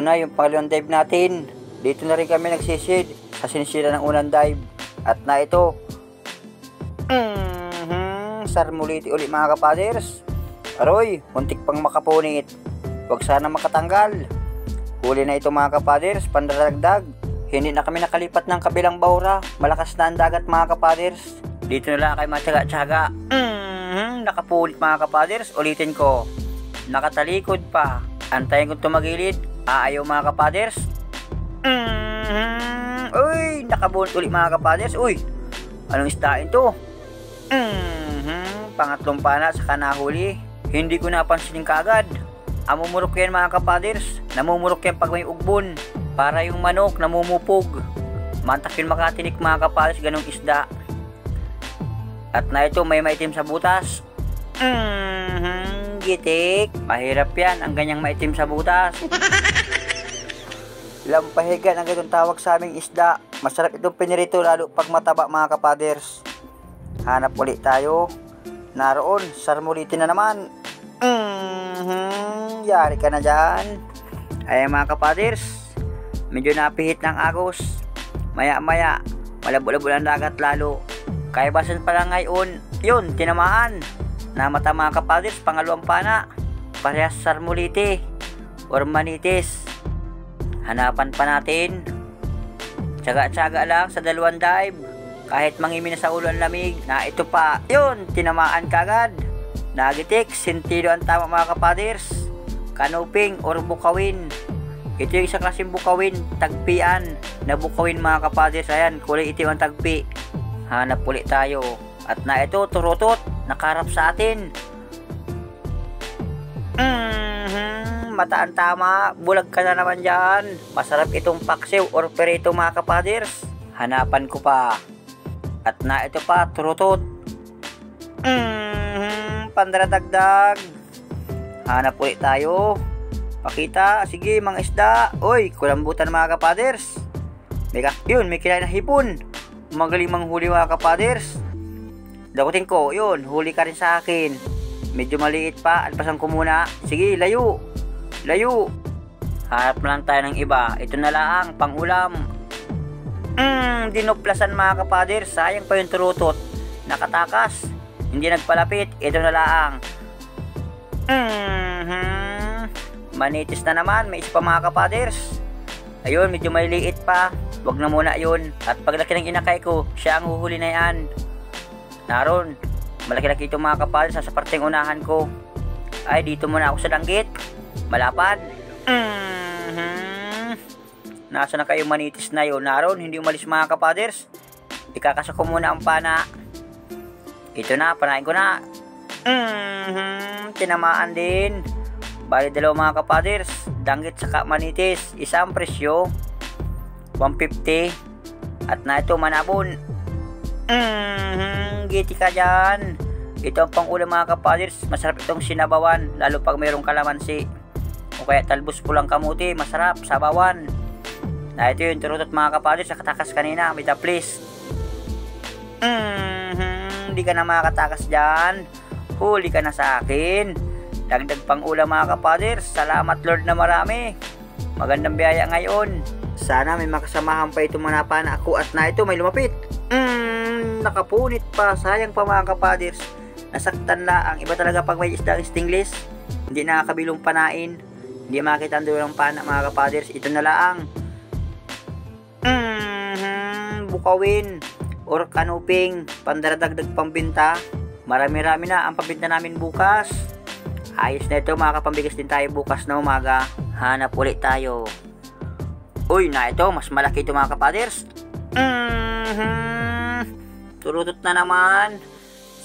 Ito na yung pangalawang dive natin. Dito na rin kami nagsisid sa sinisira ng unang dive. At na ito, sarmuliti uli mga kapaders. Aroy, muntik pang makapunit. Huwag sana makatanggal. Huli na ito mga kapaders, pandaragdag. Hindi na kami nakalipat ng kabilang bahura. Malakas na ang dagat mga kapaders. Dito na lang kayo matyaga-tyaga. Nakapulit mga kapaders. Ulitin ko. Nakatalikod pa. Antayin kong tumagilid. Ayaw mga kapaders. Uy, nakabunot ulit mga kapaders. Uy, anong isdain to? Pangatlong pana saka nahuli. Hindi ko napansinin kaagad. Amumurok yan mga kapaders. Namumurok yan pag may ugbon. Para yung manok namumupog. Mantak yun makatinik mga kapaders. Ganong isda. At na ito may maitim sa butas. Gitik. Mahirap yan ang ganyang maitim sa butas. Lampahigan ang ganitong tawag sa aming isda. Masarap itong pinirito lalo pag mataba mga kapaders. Hanap ulit tayo. Naroon, sarmuliti na naman. Yari ka na dyan. Ay mga kapaders, medyo napihit ng agos. Maya maya, malabo-labo ang dagat lalo. Kaibasan pala ngayon, yun, tinamaan. Namata mga kapaders, pangalawang pana. Parehas sarmuliti or manitis. Hanapan pa natin. Tsaga-tsaga lang sa dalawang dive. Kahit mangimi na sa ulo ang lamig. Na ito pa, yun, tinamaan kagad. Nagitik, sentido ang tama mga kapaders. Kanuping or bukawin. Ito yung isang klaseng bukawin, tagpian na bukawin mga kapaders. Ayan, kulay itim ang tagpi. Hanap ulit tayo. At na ito, turutot, nakarap sa atin. Mataan tama, bulag ka na naman dyan. Masarap itong paksiw or perito mga kapaders. Hanapan ko pa. At na ito pa, turutot. Pandaradagdag. Hanap ulit tayo. Pakita, sige mga isda. Uy, kulambutan mga kapaders. Yun, may kinain na hipon. Magaling manghuli mga kapaders. Dakutin ko, yun, huli ka rin sa akin. Medyo maliit pa, alpasan ko muna. Sige, layo. Layo. Hanap lang tayo ng iba. Ito na lang, pang ulam. Dinoplasan mga kapaders. Sayang pa yung turutot. Nakatakas. Hindi nagpalapit. Ito na lang. Manitis na naman. May isa pa mga kapaders. Ayun, medyo maliliit pa. Wag na muna yun. At paglaki ng inakay ko, siya ang huhuli na yan. Naroon. Malaki-laki itong mga kapaders sa parteng unahan ko. Ay, dito muna ako sa langgit. Malapad. Nasa na kayo manitis na yun? Naroon, hindi umalis mga kapaders. Ikakasa ko muna ang pana. Ito na, panain ko na. Tinamaan din. Bali dalawa mga kapaders. Danggit saka manitis. Isang presyo 150. At na ito manabon. Giti ka dyan. Ito ang pangulam mga kapaders. Masarap itong sinabawan. Lalo pag mayroong kalamansi. O kaya talbos pulang kamuti. Masarap, sabawan. Na ito yung turutot mga kapaders. Sa katakas kanina. May taplis. Hindi ka na makatakas dyan. Huli ka na sa akin. Dagdag pang ulam mga kapaders. Salamat Lord na marami. Magandang biyaya ngayon. Sana may makasamahan pa itong manapan ako. At na ito may lumapit. Nakapunit pa. Sayang pa mga kapaders. Nasaktan na. Ang iba talaga pag may isdang stingless. Hindi nakakabilong panain. Hindi makita ang dulang pana mga kapaders. Ito na lang. Bukawin or kanuping. Pandaradagdag pambinta. Marami-rami na ang pambinta namin bukas. Ayos na ito, makakapambigas din tayo bukas na umaga. Hanap ulit tayo. Uy, na ito, mas malaki ito mga kapaders. Turutot na naman.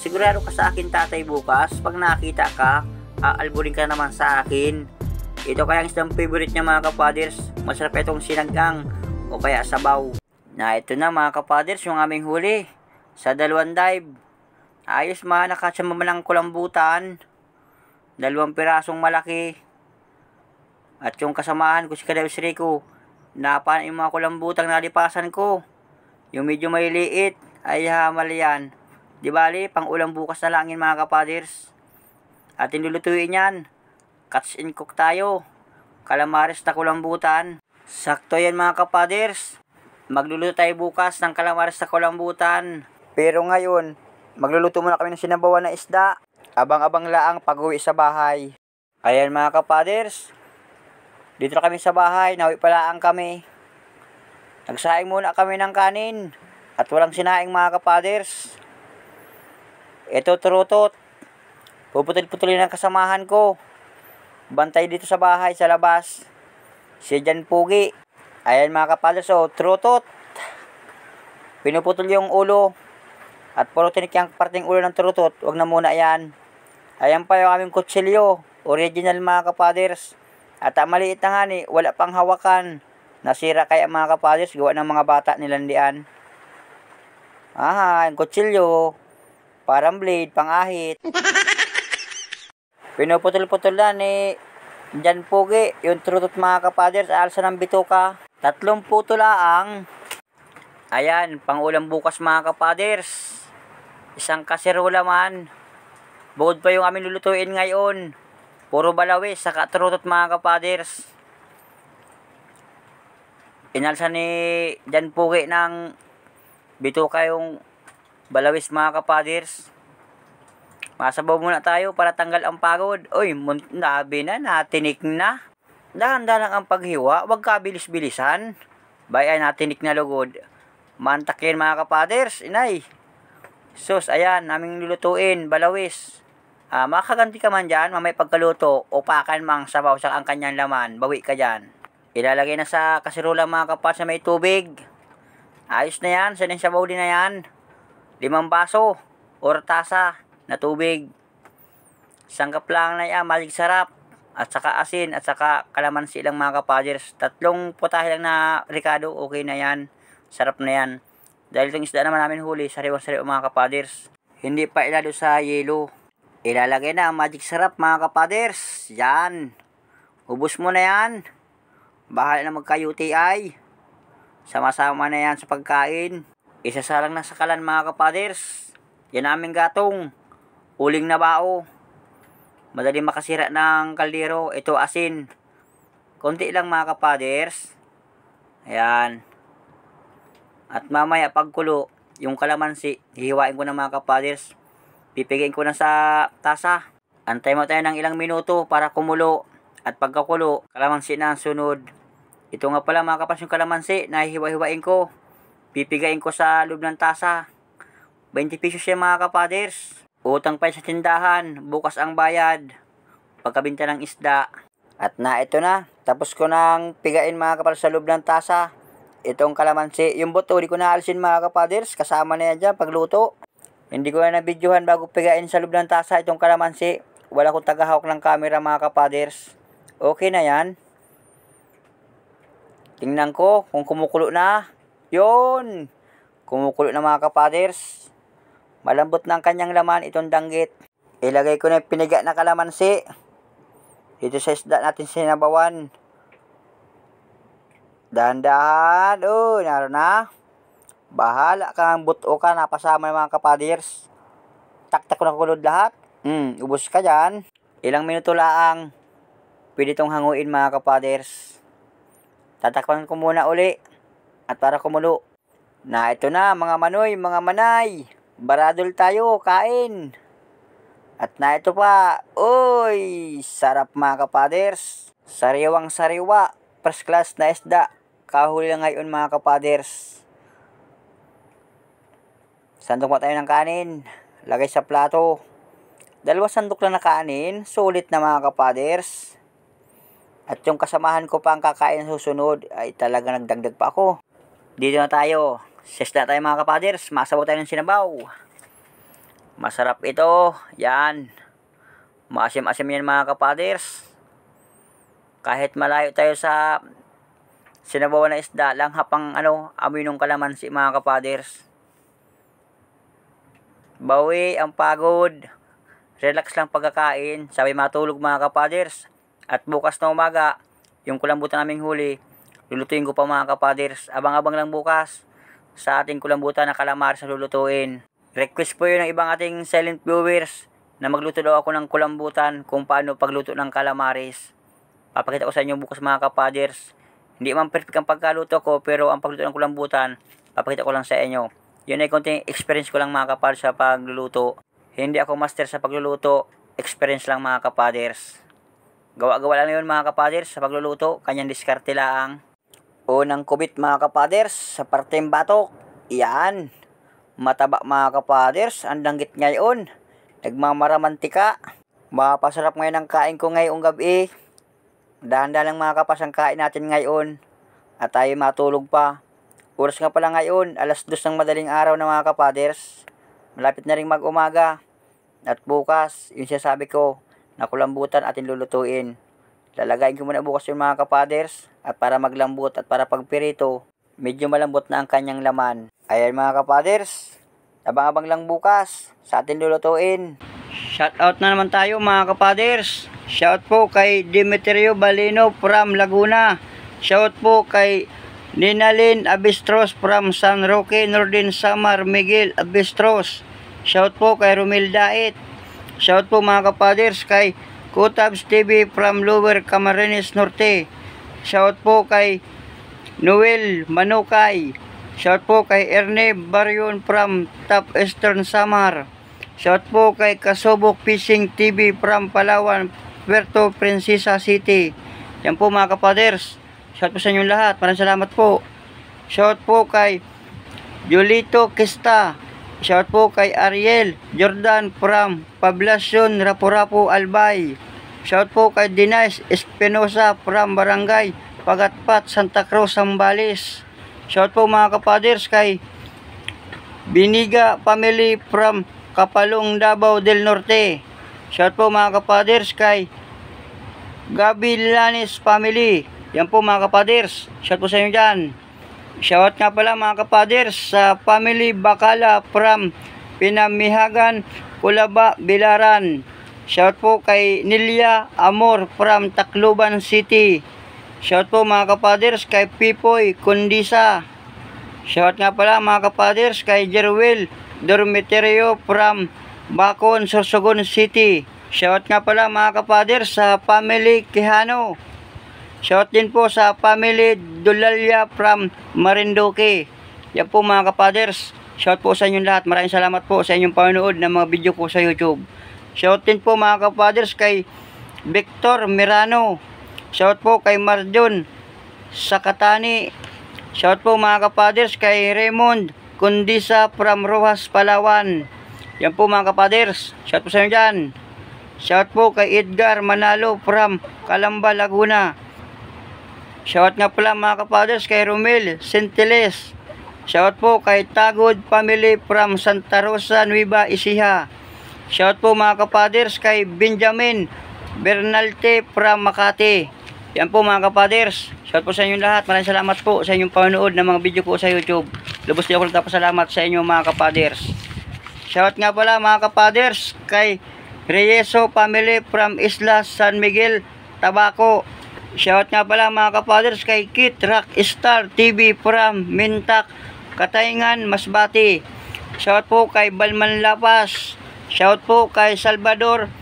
Sigurado ka sa akin tatay bukas. Pag nakita ka, aalburin ka naman sa akin. Ito kaya ang isang favorite niya mga kapaders. Masarap itong sinagang o kaya sabaw. Na ito na mga kapaders, yung aming huli. Sa dalawang dive. Ayos man, nakasama man ang kulambutan. 2 pirasong malaki. At yung kasamahan ko si Kadawis Rico, napan yung mga kulambutang nalipasan ko. Yung medyo maliliit, ay hamal yan. Di bali, pang ulam bukas na langin mga kapaders. At nilulutuin yan. Cuts and cook tayo. calamares na kulambutan. Sakto yan mga kapaders. Magluluto tayo bukas ng calamares na kulambutan. Pero ngayon, magluluto muna kami ng sinabawan na isda. Abang-abang laang pag-uwi sa bahay. Ayan mga kapaders. Dito na kami sa bahay. Nauwi palaang kami. Nagsaing muna kami ng kanin. At walang sinaing mga kapaders. Ito turutot. Puputol-putulin ang kasamahan ko. Bantay dito sa bahay, sa labas. Si Jan Pugi. Ayan mga kapaders, so turutot. Pinuputol yung ulo. At puro tinik yung parting ulo ng turutot. Huwag na muna yan. Ayan pa yung aming kutsilyo. Original mga kapaders. At maliit na nga ni, wala pang hawakan. Nasira kaya mga kapaders, gawa ng mga bata nilandian. Aha, yung kutsilyo. Parang blade, pang-ahit. Pinuputol-putol na ni Jan Pugi. Yung turutot mga kapaders, alsa ng bituka. 3 puto laang. Ayan, pang-ulam bukas mga kapaders. Isang kaserola man. Bukod pa yung aming lulutuin ngayon. Puro balawis, saka turutot mga kapaders. Inalsa ni Jan Pugi ng bituka yung balawis mga kapaders. Masabaw muna tayo para tanggal ang pagod. Uy, nabi na, natinik na. Dahan-dahan lang ang paghiwa, wag ka bilis-bilisan. Bayan natinik na lugod. Mantakin mga kapaders, inay. Sus, ayan, naming lulutuin, balawis. Makaganti ka man dyan, mamay pagkaluto, upakan mang sabaw sa ang kanyang laman, bawi ka dyan. Ilalagay na sa kasirola mga kapaders na may tubig. Ayos na yan, sanin sabaw din na yan. 5 baso, or tasa na tubig. Sangkap lang na yan, malig sarap. At saka asin, at saka kalamansi lang mga kapaders. 3 putahe lang na ricado, okay na yan. Sarap na yan. Dahil itong isda naman namin huli, sariwang-sariwa mga kapaders. Hindi pa ilalo sa yelo. Ilalagay na ang magic sarap mga kapaders. Yan. Ubus mo na yan. Bahala na magka-UTI. Sama-sama na yan sa pagkain. Isasalang na sa kalan mga kapaders. Yan aming gatong. Uling na bao. Madali makasira ng kaldero. Ito asin. Konti lang mga kapaders. Ayan. At mamaya pagkulo, yung kalamansi, hihiwain ko na mga kapaders. Pipigain ko na sa tasa. Antay mo tayo ng ilang minuto para kumulo. At pagkakulo, kalamansi na ang sunod. Ito nga pala mga kapaders yung kalamansi na hihiwa-hiwain ko. Pipigain ko sa loob ng tasa. 20 pesos siya mga kapaders. Utang pa sa tindahan, bukas ang bayad. Pagkabinta ng isda. At ito na, tapos ko nang pigain mga kapaders sa loob ng tasa. Itong kalamansi, yung buto, di ko na alisin mga kapaders. Kasama na yan dyan pagluto. Hindi ko na nabidyohan bago pigain sa loob ng tasa itong kalamansi. Wala akong tagahawak ng camera mga kapaders. Okay na yan. Tingnan ko kung kumukulo na. Yun! Kumukulo na mga kapaders. Malambot ng kanyang laman itong danggit. Ilagay ko na yung piniga na kalamansi. Dito sa isda natin sinabawan. Dahan-dahan. Naroon na. Bahala kang buto ka. Napasama ng mga kapaders. Taktak ko na kulod lahat. Ubos ka dyan. Ilang minuto laang. Pwede itong hanguin mga kapaders. Tatakpan ko muna uli. At para kumulo. Ito na mga manoy, mga manay. Baradol tayo, kain. At ito pa. Uy, sarap mga kapaders. Sariwang sariwa. First class na isda. Kahuli lang ngayon mga kapaders. Sandok mo tayo ng kanin. Lagay sa plato. 2 sandok lang na kanin. Sulit na mga kapaders. At yung kasamahan ko pa ang kakain susunod ay talaga nagdagdag pa ako. Dito na tayo. Sesda tayo mga kapaders. Masabaw tayo ng sinabaw. Masarap ito. Yan. Maasim-asim yan mga kapaders. Kahit malayo tayo sa sinabawan na isda, lang hapang amoy ng kalamansi mga kapaders. Bawi ang pagod. Relax lang pagkakain. Sabay matulog mga kapaders. At bukas na umaga, yung kulambutan naming huli, lulutuin ko pa mga kapaders. Abang-abang lang bukas sa ating kulambutan na calamares na lulutuin. Request po yun ng ibang ating silent viewers na magluto daw ako ng kulambutan kung paano pagluto ng calamares. Papakita ko sa inyo bukas mga kapaders. Hindi man perfect ang pagkaluto ko, pero ang pagluto ng kulambutan, papakita ko lang sa inyo. Yun ay konting experience ko lang mga kapaders sa pagluluto. Hindi ako master sa pagluluto, experience lang mga kapaders. Gawa-gawa lang yun mga kapaders sa pagluluto, kanyang diskarte lang. Unang kubit mga kapaders sa parteng batok. Yan. Mataba mga kapaders, ang danggit ngayon. Nagmamaramantika. Mapasarap ngayon ang kain ko ngayong gabi. Dahan-dahan lang mga kapas ang kain natin ngayon. At tayo matulog pa. Oras nga pala ngayon, alas 2 ng madaling araw na mga kapaders. Malapit na rin mag-umaga. At bukas, yung sinasabi ko, na kulambutan atin lulutuin. Lalagayin ko muna bukas yung mga kapaders. At para maglambot at para pagpirito, medyo malambot na ang kanyang laman. Ayan mga kapaders, abang-abang lang bukas sa atin lulutuin. Shoutout na naman tayo mga kapaders. Shout po kay Demetrio Balino from Laguna. Shout po kay Ninalyn Abistros from San Roque, Northern Samar, Miguel Abistros. Shout po kay Romel Dait. Shout po mga kapaders kay Kutabs TV from Lower Camarines Norte. Shout po kay Noel Manukay. Shout po kay Erne Baryon from Top Eastern Samar. Shout po kay Kasobok Fishing TV from Palawan, Puerto Princesa City. Yan po mga kapaders. Shout po sa inyong lahat. Maraming salamat po. Shout po kay Julito Kista. Shout po kay Ariel Jordan from Poblacion Rapu-Rapu, Albay. Shout po kay Denise Espinosa from Barangay Pagatpat, Santa Cruz, Zambales. Shout po mga kapaders kay Biniga Family from Kapalong, Davao del Norte. Shout po mga kapaders kay Gabilanes Family. Yan po mga kapaders. Shout po sa inyo dyan. Shout nga pala mga kapaders sa Family Bacala from Pinamihagan, Culaba, Bilaran. Shout po kay Nilia Amor from Tacloban City. Shout po mga kapaders kay Pipoy Kundisa. Shout nga pala mga kapaders kay Jerwel Dormitorio from Bacon, Sorsogon City. Shout nga pala mga kapaders sa Family Quijano. Shout din po sa Family Dulalia from Marinduque. Yan po mga kapaders. Shout po sa inyong lahat. Maraming salamat po sa inyong panonood ng mga video ko sa YouTube. Shout din po mga kapaders kay Victor Mirano. Shout po kay Marjon Sakatani. Shout po mga kapaders kay Raymond Kundisa from Rojas, Palawan. Yan po mga kapaders. Shout po sa inyo dyan. Shout po kay Edgar Manalo from Calamba, Laguna. Shout nga pala mga kapaders kay Romel Sentiles. Shout po kay Tagod Family from Santa Rosa, Nueva Ecija. Shout po mga kapaders kay Benjamin Bernalte from Makati. Yan po mga kapaders. Shout po sa inyong lahat. Maraming salamat po sa inyong panonood ng mga video ko sa YouTube. Lubos din ako nagpapasalamat sa inyo mga kapaders. Shout nga pala mga kapaders kay Reyeso Family from Isla San Miguel, Tabaco. Shout nga pala mga kapaders kay Kit Rock Star TV from Mintak, Katayngan, Masbati. Shout po kay Balman Lapas. Shout po kay Salvador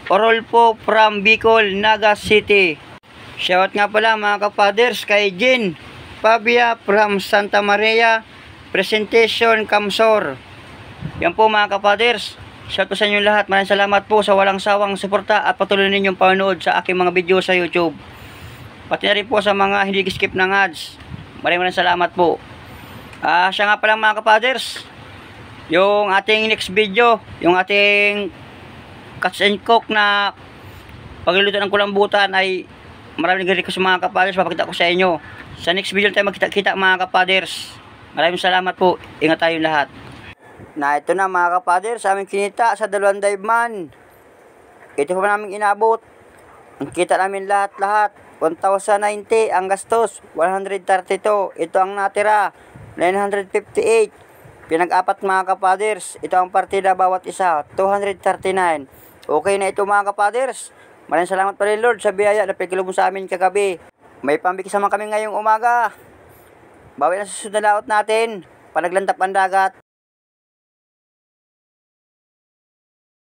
Orolpo from Bicol, Naga City. Shout nga pala mga kapaders kay Jean Fabia from Santa Maria, Presentation, Camsor. Yan po mga kapaders. Shout po sa inyo lahat. Maraming salamat po sa walang sawang suporta at patuloy ninyong panonood sa aking mga video sa YouTube. Pati na rin po sa mga hindi skip ng ads. Maraming salamat po. Siya nga pala mga kapaders. Yung ating next video, yung ating cuts and cook na pagluluto ng kulambutan ay maraming nag-request mga kapaders. Papakita ko sa inyo. Sa next video tayo magkita-kita mga kapaders. Maraming salamat po. Ingat tayong lahat. Na ito na mga kapaders, sa aming kinita sa 2 dive-man. Ito pa namin inabot. Ang kita namin lahat-lahat 1,090, ang gastos 132. Ito ang natira 958. Pinag-apat mga kapaders. Ito ang partida bawat isa 239. Okay na ito mga kapaders. Maraming salamat pa rin Lord sa biyaya na pagkilubong sa amin kagabi. May pambikis naman kami ngayong umaga. Bawi na sa susunod na laot natin. Panaglantap ang dagat.